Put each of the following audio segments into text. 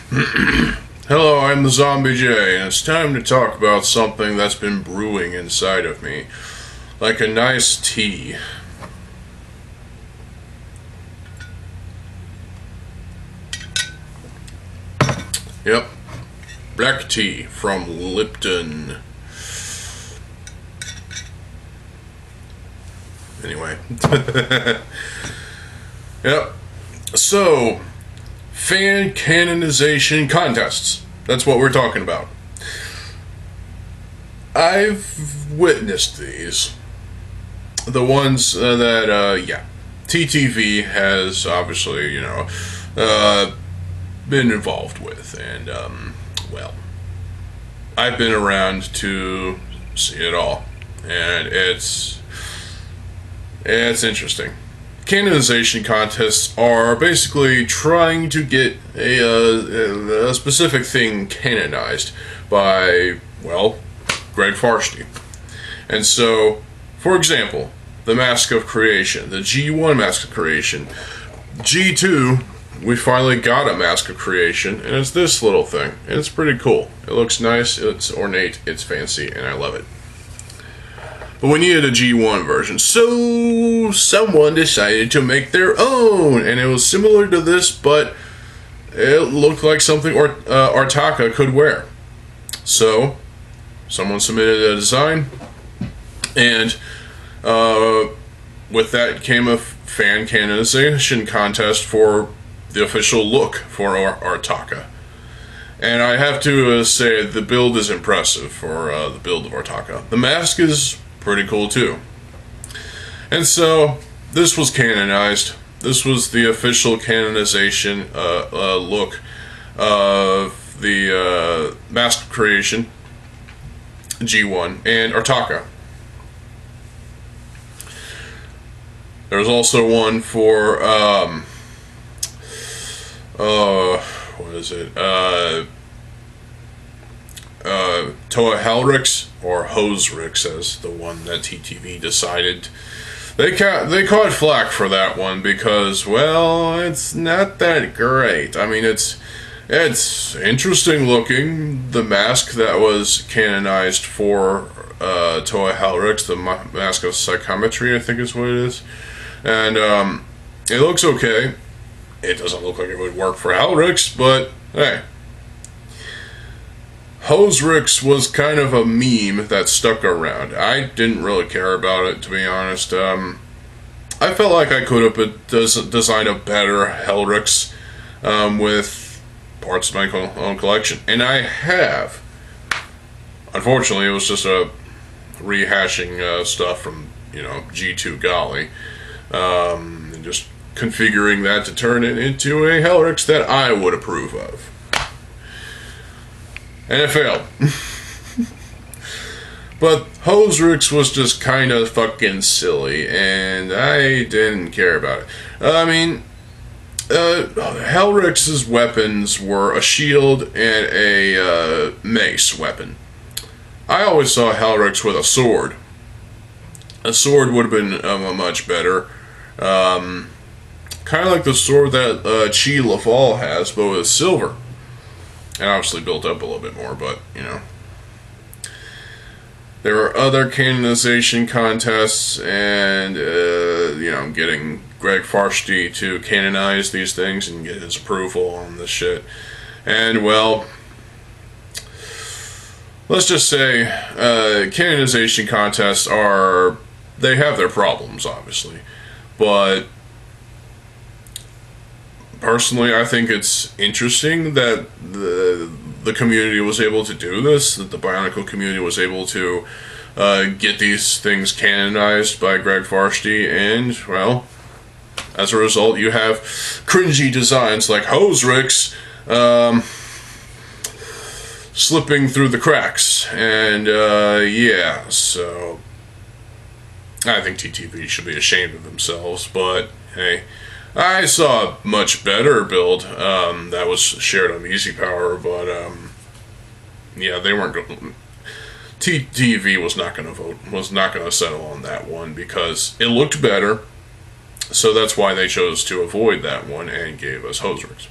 Hello, I'm TheZOMBIEJ, and it's time to talk about something that's been brewing inside of me. Like a nice tea. Yep. Black tea from Lipton. Anyway. Yep. So, fan canonization contests. That's what we're talking about. I've witnessed these. The ones that, TTV has obviously, been involved with. And, well, I've been around to see it all. And it's interesting. Canonization contests are basically trying to get a specific thing canonized by, well, Greg Farshtey. And so, for example, the Mask of Creation, the G1 Mask of Creation. G2, we finally got a Mask of Creation, and it's this little thing. And it's pretty cool. It looks nice, it's ornate, it's fancy, and I love it. But we needed a G1 version, so someone decided to make their own, and it was similar to this, but it looked like something Artaka could wear. So, someone submitted a design, and with that came a fan canonization contest for the official look for Artaka. And I have to say, the build is impressive for the build of Artaka. The mask is pretty cool too. And so this was canonized. This was the official canonization look of the Mask Creation G1 and Artaka. There's also one for what is it? Toa Halrix, or Hosrix, as the one that TTV decided. They caught flack for that one because, well, it's not that great. I mean, it's interesting looking. The mask that was canonized for Toa Halrix, the Mask of Psychometry, I think is what it is. And it looks okay. It doesn't look like it would work for Halrix, but hey. Hosrix was kind of a meme that stuck around. I didn't really care about it, to be honest. I felt like I could have designed a better Helrix with parts of my own collection. And I have. Unfortunately, it was just a rehashing stuff from, G2 Golly. And just configuring that to turn it into a Helrix that I would approve of. And it failed. But Hosrix was just kind of fucking silly, and I didn't care about it. I mean, Helrix's weapons were a shield and a mace weapon. I always saw Helrix with a sword. A sword would have been much better. Kind of like the sword that Chi Laval has, but with silver. And obviously built up a little bit more, but, There are other canonization contests, and, getting Greg Farshtey to canonize these things and get his approval on this shit. And, well, let's just say, canonization contests they have their problems, obviously. But personally, I think it's interesting that the community was able to do this, that the Bionicle community was able to get these things canonized by Greg Farshtey, and, well, as a result, you have cringy designs like Hosrix slipping through the cracks. And, so I think TTV should be ashamed of themselves, but, hey, I saw a much better build that was shared on Easy Power, but they weren't going. TTV was not going to vote, was not going to settle on that one because it looked better. So that's why they chose to avoid that one and gave us Hosrix.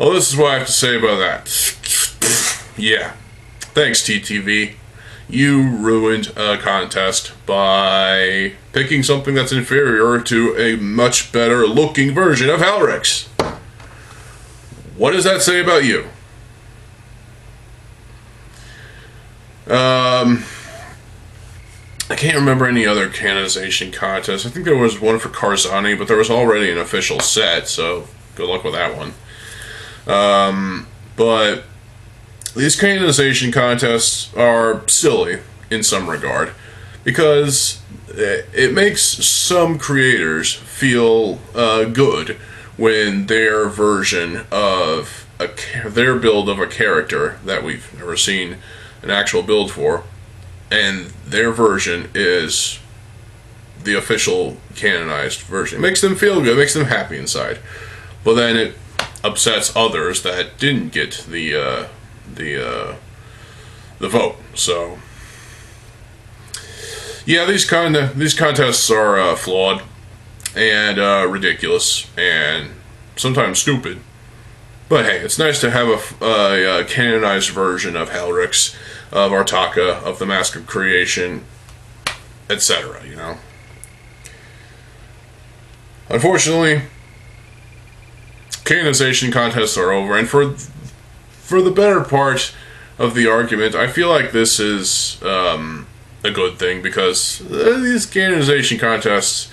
Well, this is what I have to say about that. Yeah. Thanks, TTV. You ruined a contest by picking something that's inferior to a much better looking version of Halrix. What does that say about you? I can't remember any other canonization contests. I think there was one for Karzani, but there was already an official set, so good luck with that one. But these canonization contests are silly in some regard, because it makes some creators feel good when their version of their build of a character that we've never seen an actual build for, and their version is the official canonized version. It makes them feel good, it makes them happy inside. But then it upsets others that didn't get the vote. So yeah, these contests are flawed and ridiculous and sometimes stupid. But hey, it's nice to have a canonized version of Halrix, of Artaka, of the Mask of Creation, etc., you know. Unfortunately, canonization contests are over, and for the better part of the argument, I feel like this is a good thing, because these canonization contests,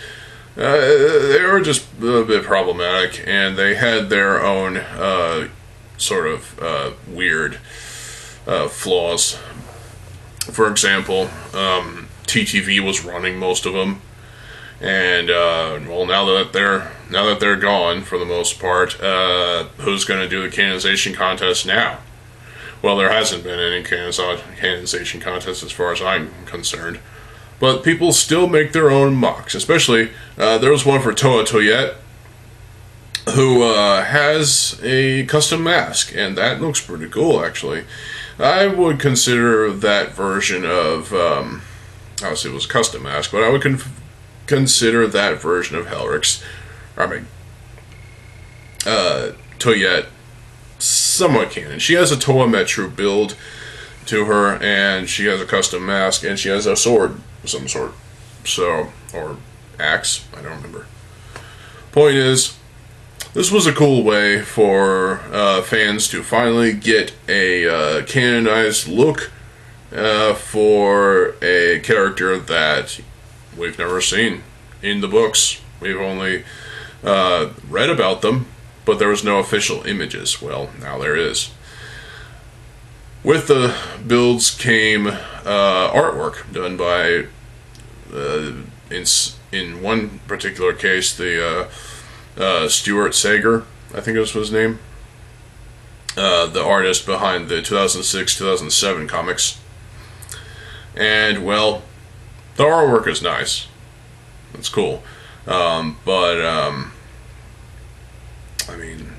they were just a bit problematic, and they had their own sort of weird flaws. For example, TTV was running most of them, and well, now that they're gone for the most part, who's going to do the canonization contest now? Well, there hasn't been any canonization contest as far as I'm concerned. But people still make their own mocks. Especially, there was one for Toa Toyet, who has a custom mask, and that looks pretty cool, actually. I would consider that version of, obviously it was a custom mask, but I would consider that version of Halrix, Toyet, somewhat canon. She has a Toa Metru build to her, and she has a custom mask, and she has a sword of some sort. So, or axe, I don't remember. Point is, this was a cool way for fans to finally get a canonized look for a character that we've never seen in the books. We've only read about them, but there was no official images. Well, now there is. With the builds came artwork done by, in one particular case, the Stuart Sager, I think was his name, the artist behind the 2006-2007 comics. And, well, the artwork is nice. It's cool. I mean,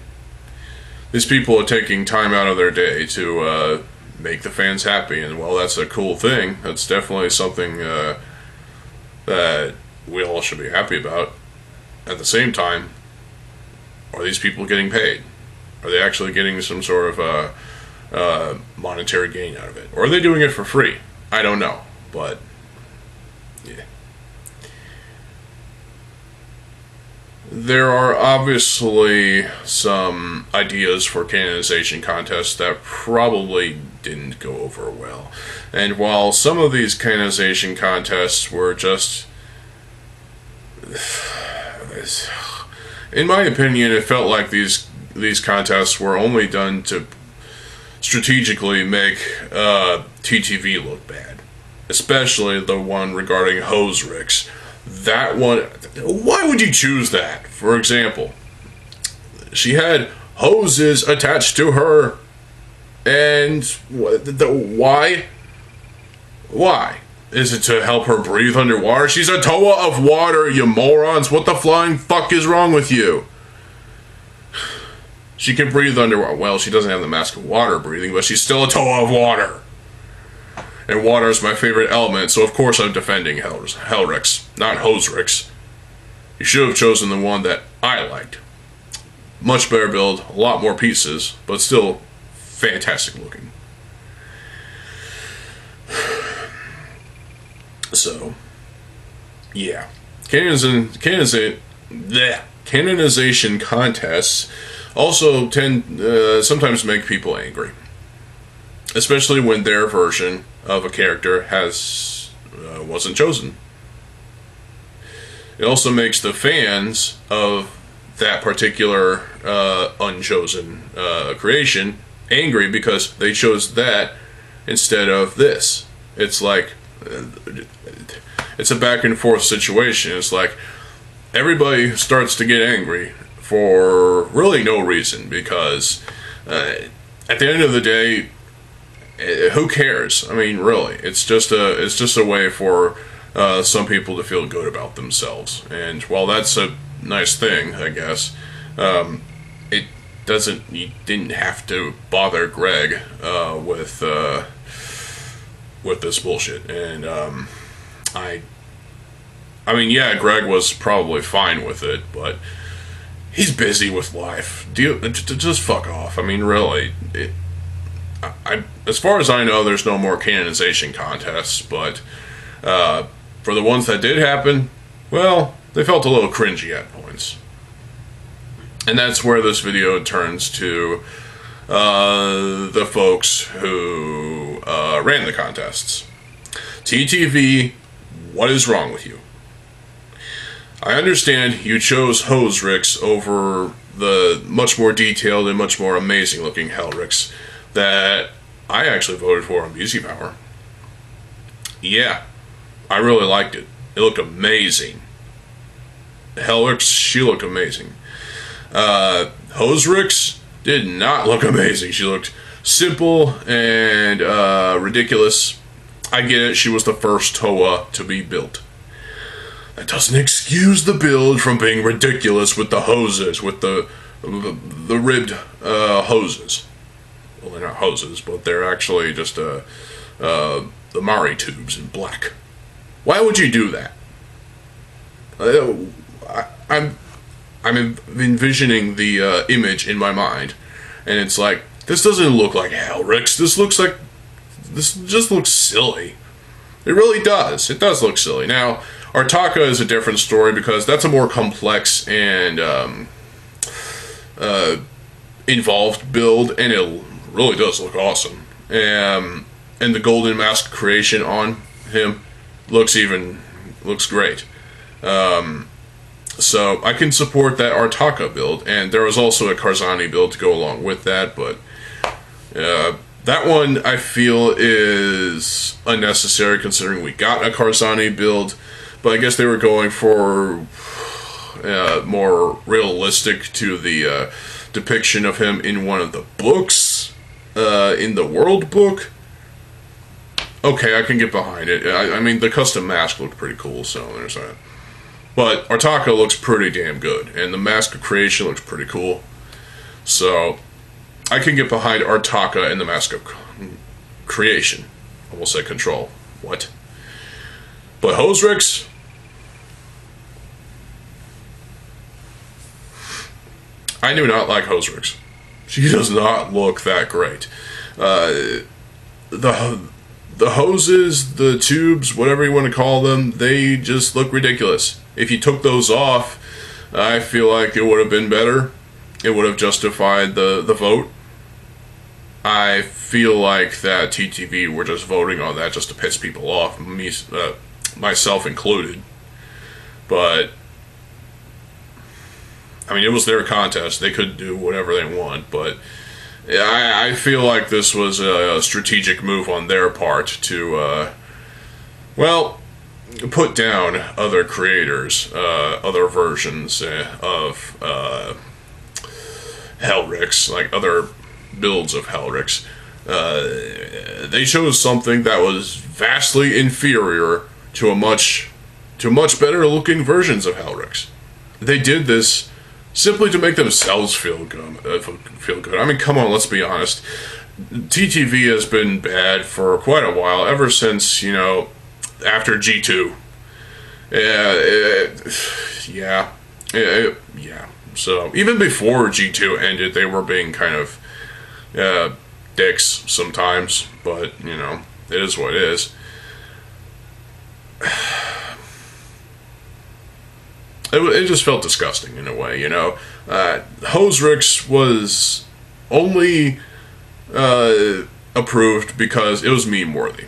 these people are taking time out of their day to make the fans happy, and, well, that's a cool thing. That's definitely something that we all should be happy about. At the same time, are these people getting paid? Are they actually getting some sort of monetary gain out of it? Or are they doing it for free? I don't know, but yeah. There are obviously some ideas for canonization contests that probably didn't go over well. And while some of these canonization contests were just, in my opinion, it felt like these contests were only done to strategically make TTV look bad. Especially the one regarding Hosrix. That one, why would you choose that? For example, she had hoses attached to her, and why? Why? Is it to help her breathe underwater? She's a Toa of water, you morons! What the flying fuck is wrong with you? She can breathe underwater. Well, she doesn't have the Mask of Water breathing, but she's still a Toa of water. And water is my favorite element, so of course I'm defending Halrix, not Hosrix. You should have chosen the one that I liked. Much better build, a lot more pieces, but still fantastic looking. So, yeah. Canonization contests also sometimes make people angry. Especially when their version of a character wasn't chosen. It also makes the fans of that particular unchosen creation angry because they chose that instead of this. It's like it's a back and forth situation. It's like everybody starts to get angry for really no reason because at the end of the day, who cares? I mean, really, it's just a way for some people to feel good about themselves. And while that's a nice thing, I guess, it doesn't. You didn't have to bother Greg with this bullshit. And I mean, yeah, Greg was probably fine with it, but he's busy with life. Just fuck off. I mean, really. As far as I know, there's no more canonization contests, but for the ones that did happen, well, they felt a little cringy at points. And that's where this video turns to the folks who ran the contests. TTV, what is wrong with you? I understand you chose Hosrix over the much more detailed and much more amazing looking Hellrix that I actually voted for on BC Power. Yeah, I really liked it. It looked amazing. Hellrix, she looked amazing. Hosrix did not look amazing. She looked simple and ridiculous. I get it, she was the first Toa to be built. That doesn't excuse the build from being ridiculous with the hoses, with the ribbed hoses. Well, they're not hoses, but they're actually just the Mari tubes in black. Why would you do that? I'm envisioning the image in my mind, and it's like, this doesn't look like Hellrix. This just looks silly. It really does. It does look silly. Now, Artaka is a different story because that's a more complex and involved build, and it really does look awesome. And the golden mask creation on him looks great. So I can support that Artaka build, and there was also a Karzani build to go along with that, but that one I feel is unnecessary considering we got a Karzani build, but I guess they were going for more realistic to the depiction of him in one of the books, in the World book. Okay, I can get behind it. I mean, the custom mask looked pretty cool, so there's that. But Artaka looks pretty damn good, and the mask of creation looks pretty cool. So I can get behind Artaka and the mask of creation. I will say control. What? But Hosrix? I do not like Hosrix. She does not look that great. The hoses, the tubes, whatever you want to call them, they just look ridiculous. If you took those off, I feel like it would have been better. It would have justified the vote. I feel like that TTV were just voting on that just to piss people off, myself included. But I mean, it was their contest. They could do whatever they want, but I feel like this was a strategic move on their part to, well, put down other creators, other versions of Hellrix, like other builds of Hellrix. They chose something that was vastly inferior to much better looking versions of Hellrix. They did this simply to make themselves feel good. I mean, come on, let's be honest. TTV has been bad for quite a while, ever since, after G2. Yeah. So even before G2 ended, they were being kind of dicks sometimes, but you know, it is what it is. It just felt disgusting in a way, you know. Hosrix was only approved because it was meme worthy,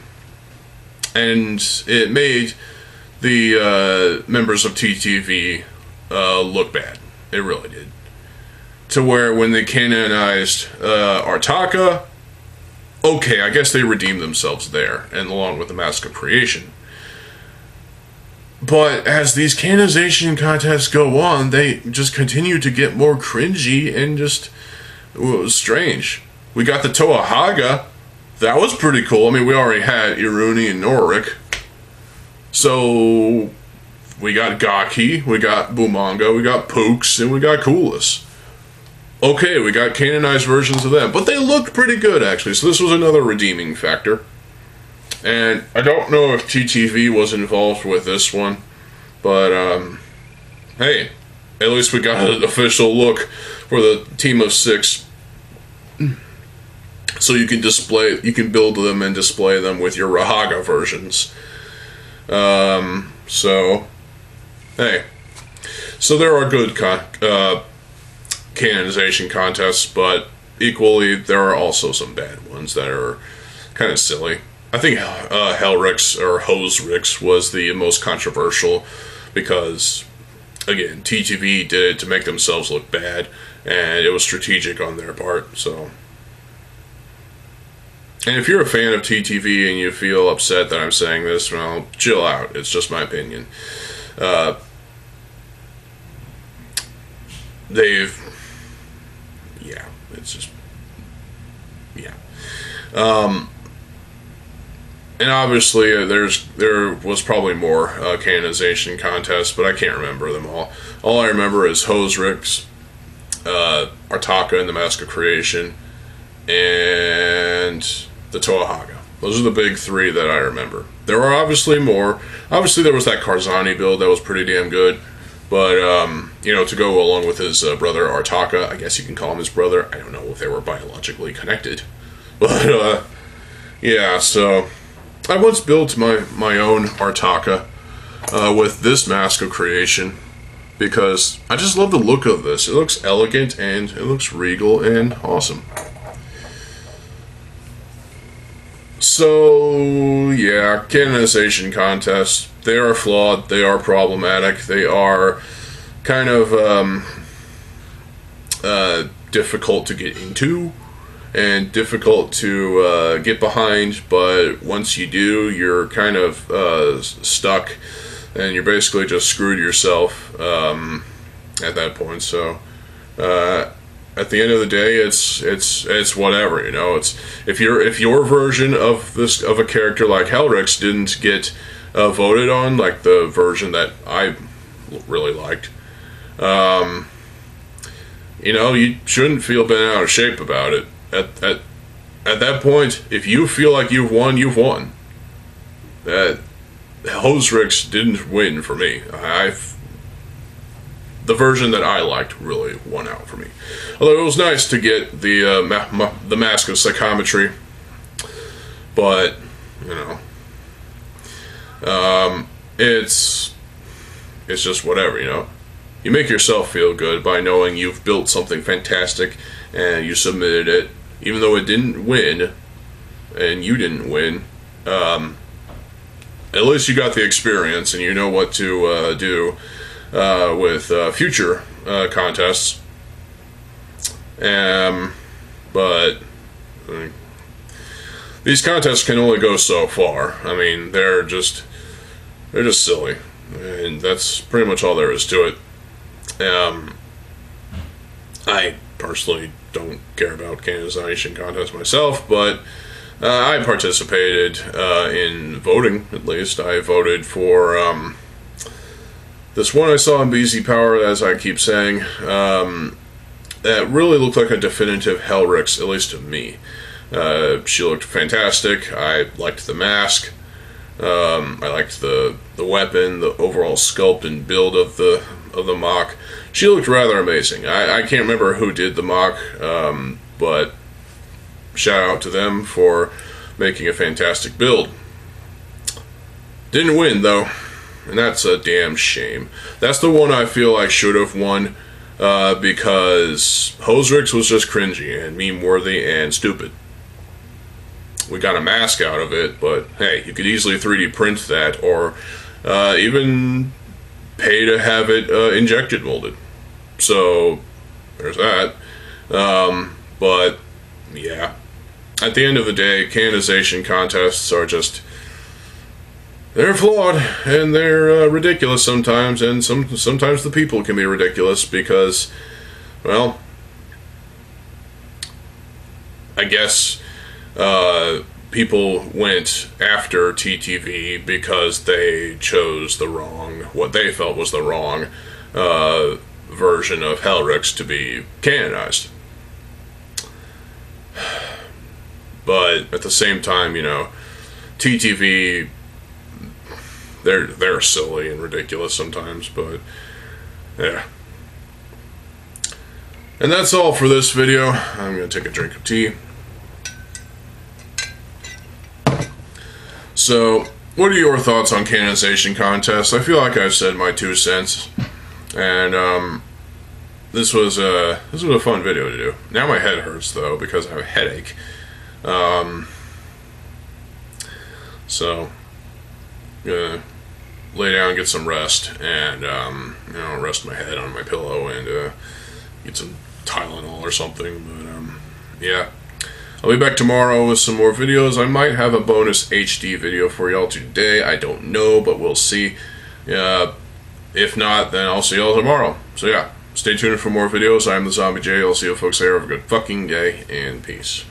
and it made the members of TTV look bad. It really did. To where when they canonized Artaka, okay, I guess they redeemed themselves there, and along with the Mask of Creation. But as these canonization contests go on, they just continue to get more cringy and just it was strange. We got the Toahaga. That was pretty cool. I mean, we already had Iruni and Norik. So we got Gaki, we got Bumanga, we got Pooks, and we got Coolus. Okay, we got canonized versions of them, but they looked pretty good actually. So this was another redeeming factor. And I don't know if TTV was involved with this one, but hey, at least we got an official look for the team of 6. So you can build them and display them with your Rahaga versions. So, hey. So there are good canonization contests, but equally there are also some bad ones that are kind of silly. I think Hellrix or Hosrix was the most controversial because, again, TTV did it to make themselves look bad, and it was strategic on their part, so. And if you're a fan of TTV and you feel upset that I'm saying this, well, chill out. It's just my opinion. It's just, yeah. And obviously, there was probably more canonization contests, but I can't remember them all. All I remember is Hosrix, Artaka and the Mask of Creation, and the Toahaga. Those are the big 3 that I remember. There are obviously more. Obviously, there was that Karzani build that was pretty damn good. But, you know, to go along with his brother Artaka, I guess you can call him his brother. I don't know if they were biologically connected. But, yeah, so I once built my own Artaka with this Mask of Creation because I just love the look of this. It looks elegant and it looks regal and awesome. So, yeah, canonization contests, they are flawed, they are problematic, they are kind of difficult to get into and difficult to get behind, but once you do, you're kind of stuck and you're basically just screwed yourself at that point. So, at the end of the day, it's whatever, you know. It's if your version of a character like Hellrix didn't get voted on, like the version that I really liked, you know, you shouldn't feel bent out of shape about it. At that point, if you feel like you've won, you've won. That Hosrix didn't win for me. The version that I liked really won out for me. Although it was nice to get the Mask of Psychometry, but you know, it's just whatever, you know. You make yourself feel good by knowing you've built something fantastic and you submitted it, even though it didn't win, and you didn't win. At least you got the experience and you know what to do with future contests. But these contests can only go so far. I mean, they're just silly, and that's pretty much all there is to it. I personally don't care about canonization contests myself, but I participated in voting. At least I voted for this one I saw in BZ Power, as I keep saying, that really looked like a definitive Hellrix, at least to me. She looked fantastic. I liked the mask. I liked the weapon, the overall sculpt and build of the of the mock. She looked rather amazing. I can't remember who did the mock, but shout out to them for making a fantastic build. Didn't win, though, and that's a damn shame. That's the one I feel like should have won, because Hosrix was just cringy and meme-worthy and stupid. We got a mask out of it, but hey, you could easily 3D print that, or even pay to have it injected molded. So, there's that. But, yeah. At the end of the day, canonization contests are just... they're flawed, and they're ridiculous sometimes, and sometimes the people can be ridiculous because, well, I guess people went after TTV because they chose the wrong, what they felt was the wrong version of Helrix to be canonized. But at the same time, you know, TTV... They're silly and ridiculous sometimes, but yeah. And that's all for this video. I'm gonna take a drink of tea. So, what are your thoughts on canonization contests? I feel like I've said my 2 cents, and this was a fun video to do. Now my head hurts though because I have a headache. So. Gonna lay down, get some rest, and you know, rest my head on my pillow and get some Tylenol or something. But yeah, I'll be back tomorrow with some more videos. I might have a bonus HD video for y'all today. I don't know, but we'll see. If not, then I'll see y'all tomorrow. So yeah, stay tuned for more videos. I'm TheZOMBIEJ. I'll see you folks there. Have a good fucking day, and peace.